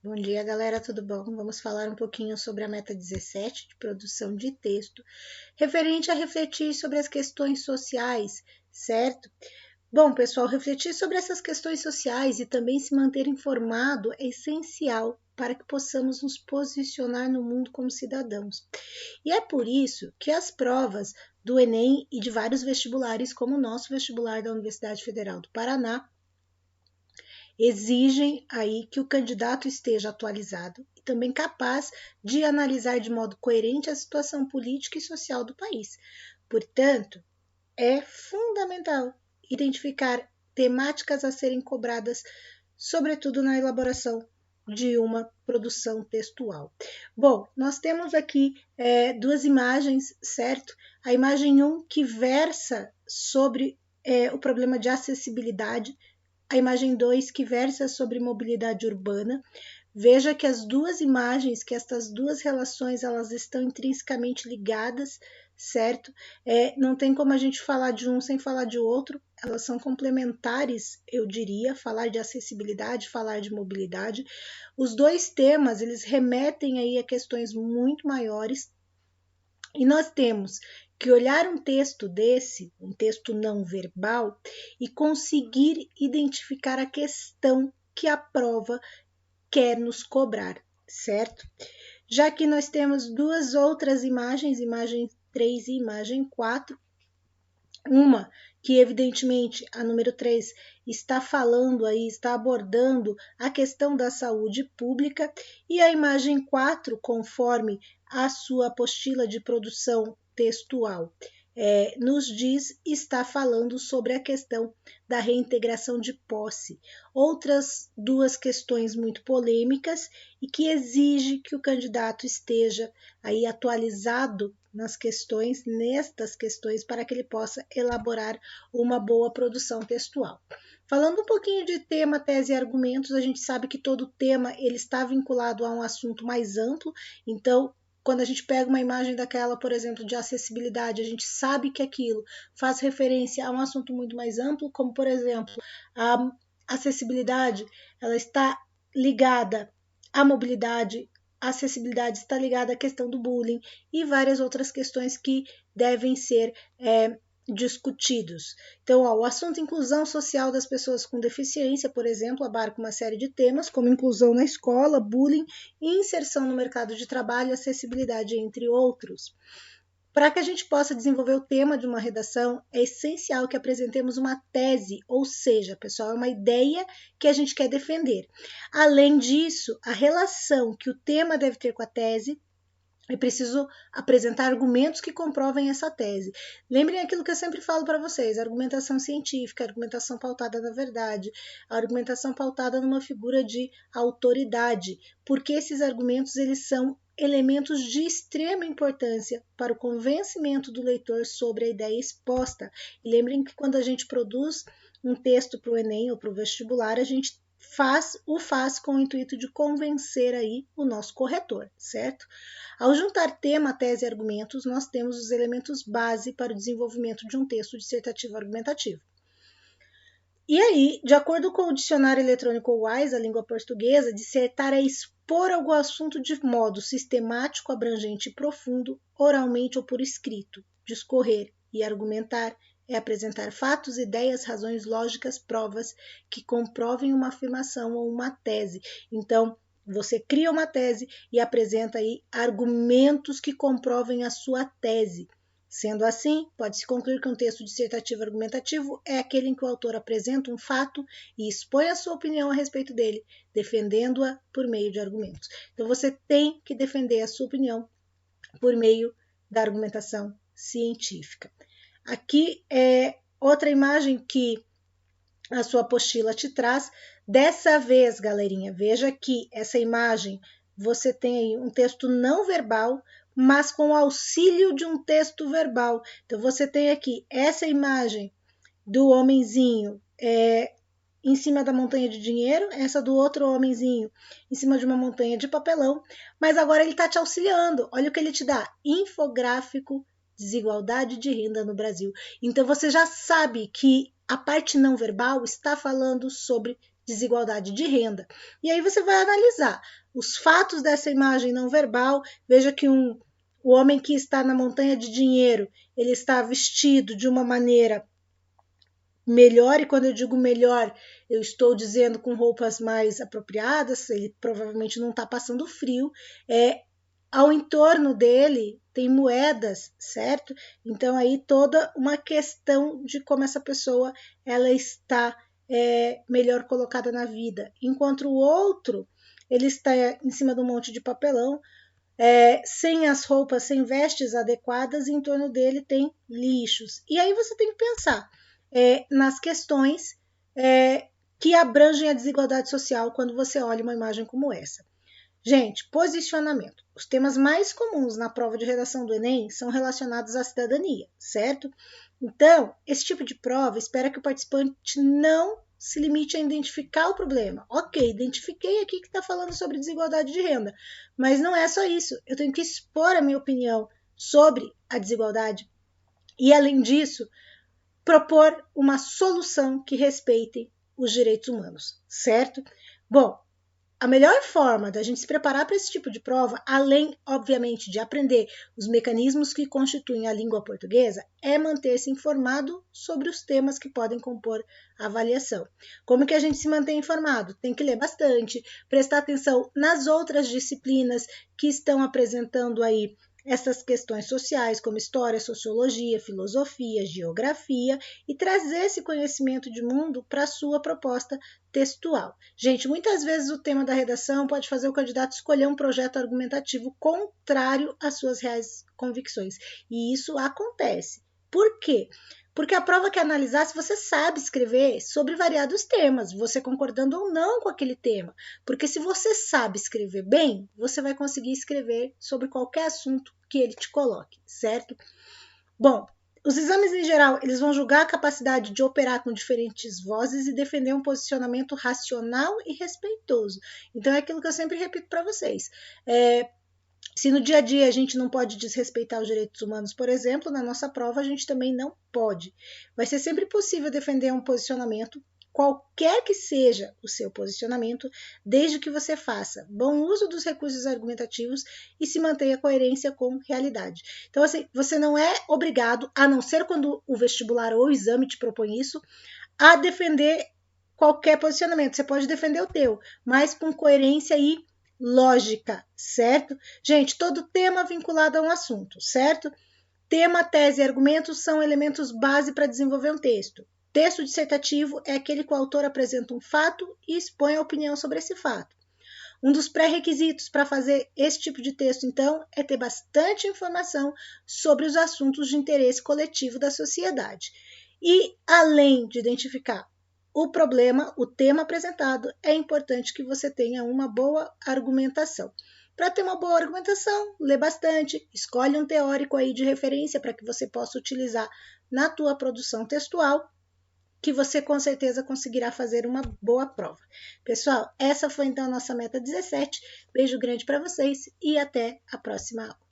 Bom dia, galera, tudo bom? Vamos falar um pouquinho sobre a meta 17 de produção de texto, referente a refletir sobre as questões sociais, certo? Bom, pessoal, refletir sobre essas questões sociais e também se manter informado é essencial para que possamos nos posicionar no mundo como cidadãos. E é por isso que as provas do Enem e de vários vestibulares, como o nosso vestibular da Universidade Federal do Paraná, exigem aí que o candidato esteja atualizado e também capaz de analisar de modo coerente a situação política e social do país. Portanto, é fundamental identificar temáticas a serem cobradas, sobretudo na elaboração de uma produção textual. Bom, nós temos aqui duas imagens, certo? A imagem 1 que versa sobre o problema de acessibilidade, a imagem 2 que versa sobre mobilidade urbana. Veja que as duas imagens, que estas duas relações, elas estão intrinsecamente ligadas, certo? Não tem como a gente falar de um sem falar de outro, elas são complementares, eu diria, falar de acessibilidade, falar de mobilidade. Os dois temas, eles remetem aí a questões muito maiores, e nós temos que olhar um texto desse, um texto não verbal, e conseguir identificar a questão que a prova quer nos cobrar, certo? Já que nós temos duas outras imagens, imagem 3 e imagem 4, uma que evidentemente a número 3 está falando aí, está abordando a questão da saúde pública, e a imagem 4, conforme a sua apostila de produção textual nos diz, está falando sobre a questão da reintegração de posse. Outras duas questões muito polêmicas e que exige que o candidato esteja aí atualizado nestas questões, para que ele possa elaborar uma boa produção textual. Falando um pouquinho de tema, tese e argumentos, a gente sabe que todo tema ele está vinculado a um assunto mais amplo, então quando a gente pega uma imagem daquela, por exemplo, de acessibilidade, a gente sabe que aquilo faz referência a um assunto muito mais amplo, como, por exemplo, a acessibilidade, ela está ligada à mobilidade, a acessibilidade está ligada à questão do bullying e várias outras questões que devem ser discutidos. Então, o assunto inclusão social das pessoas com deficiência, por exemplo, abarca uma série de temas, como inclusão na escola, bullying, inserção no mercado de trabalho, acessibilidade, entre outros. Para que a gente possa desenvolver o tema de uma redação, é essencial que apresentemos uma tese, ou seja, pessoal, é uma ideia que a gente quer defender. Além disso, a relação que o tema deve ter com a tese, é preciso apresentar argumentos que comprovem essa tese. Lembrem aquilo que eu sempre falo para vocês, argumentação científica, argumentação pautada na verdade, argumentação pautada numa figura de autoridade, porque esses argumentos eles são elementos de extrema importância para o convencimento do leitor sobre a ideia exposta. E lembrem que quando a gente produz um texto para o Enem ou para o vestibular, a gente faz com o intuito de convencer aí o nosso corretor, certo? Ao juntar tema, tese e argumentos, nós temos os elementos base para o desenvolvimento de um texto dissertativo argumentativo. E aí, de acordo com o dicionário eletrônico WISE, a língua portuguesa, dissertar é expor algum assunto de modo sistemático, abrangente e profundo, oralmente ou por escrito. Discorrer e argumentar é apresentar fatos, ideias, razões lógicas, provas que comprovem uma afirmação ou uma tese. Então, você cria uma tese e apresenta aí argumentos que comprovem a sua tese. Sendo assim, pode-se concluir que um texto dissertativo argumentativo é aquele em que o autor apresenta um fato e expõe a sua opinião a respeito dele, defendendo-a por meio de argumentos. Então, você tem que defender a sua opinião por meio da argumentação científica. Aqui é outra imagem que a sua apostila te traz. Dessa vez, galerinha, veja que essa imagem você tem aí um texto não verbal, mas com o auxílio de um texto verbal. Então, você tem aqui essa imagem do homenzinho em cima da montanha de dinheiro, essa do outro homenzinho em cima de uma montanha de papelão, mas agora ele está te auxiliando. Olha o que ele te dá: infográfico, desigualdade de renda no Brasil. Então, você já sabe que a parte não verbal está falando sobre desigualdade de renda. E aí você vai analisar os fatos dessa imagem não verbal. Veja que o homem que está na montanha de dinheiro, ele está vestido de uma maneira melhor, e quando eu digo melhor, eu estou dizendo com roupas mais apropriadas, ele provavelmente não está passando frio, ao entorno dele tem moedas, certo? Então aí toda uma questão de como essa pessoa ela está melhor colocada na vida, enquanto o outro ele está em cima de um monte de papelão, sem as roupas, sem vestes adequadas, e em torno dele tem lixos. E aí você tem que pensar nas questões que abrangem a desigualdade social quando você olha uma imagem como essa. Gente, posicionamento. Os temas mais comuns na prova de redação do Enem são relacionados à cidadania, certo? Então, esse tipo de prova espera que o participante não se limite a identificar o problema. Ok, identifiquei aqui que está falando sobre desigualdade de renda, mas não é só isso. Eu tenho que expor a minha opinião sobre a desigualdade e, além disso, propor uma solução que respeite os direitos humanos, certo? Bom, a melhor forma da gente se preparar para esse tipo de prova, além, obviamente, de aprender os mecanismos que constituem a língua portuguesa, é manter-se informado sobre os temas que podem compor a avaliação. Como que a gente se mantém informado? Tem que ler bastante, prestar atenção nas outras disciplinas que estão apresentando aí essas questões sociais, como história, sociologia, filosofia, geografia, e trazer esse conhecimento de mundo para a sua proposta textual. Gente, muitas vezes o tema da redação pode fazer o candidato escolher um projeto argumentativo contrário às suas reais convicções, e isso acontece. Por quê? Porque a prova quer analisar se você sabe escrever sobre variados temas, você concordando ou não com aquele tema. Porque se você sabe escrever bem, você vai conseguir escrever sobre qualquer assunto que ele te coloque, certo? Bom, os exames em geral, eles vão julgar a capacidade de operar com diferentes vozes e defender um posicionamento racional e respeitoso. Então é aquilo que eu sempre repito para vocês. Se no dia a dia a gente não pode desrespeitar os direitos humanos, por exemplo, na nossa prova a gente também não pode. Vai ser sempre possível defender um posicionamento, qualquer que seja o seu posicionamento, desde que você faça bom uso dos recursos argumentativos e se mantenha coerência com realidade. Então, assim, você não é obrigado, a não ser quando o vestibular ou o exame te propõe isso, a defender qualquer posicionamento. Você pode defender o teu, mas com coerência e lógica, certo? Gente, todo tema vinculado a um assunto, certo? Tema, tese e argumentos são elementos base para desenvolver um texto. Texto dissertativo é aquele que o autor apresenta um fato e expõe a opinião sobre esse fato. Um dos pré-requisitos para fazer esse tipo de texto, então, é ter bastante informação sobre os assuntos de interesse coletivo da sociedade. E, além de identificar o problema, o tema apresentado, é importante que você tenha uma boa argumentação. Para ter uma boa argumentação, lê bastante, escolhe um teórico aí de referência para que você possa utilizar na tua produção textual, que você com certeza conseguirá fazer uma boa prova. Pessoal, essa foi então a nossa meta 17. Beijo grande para vocês e até a próxima aula.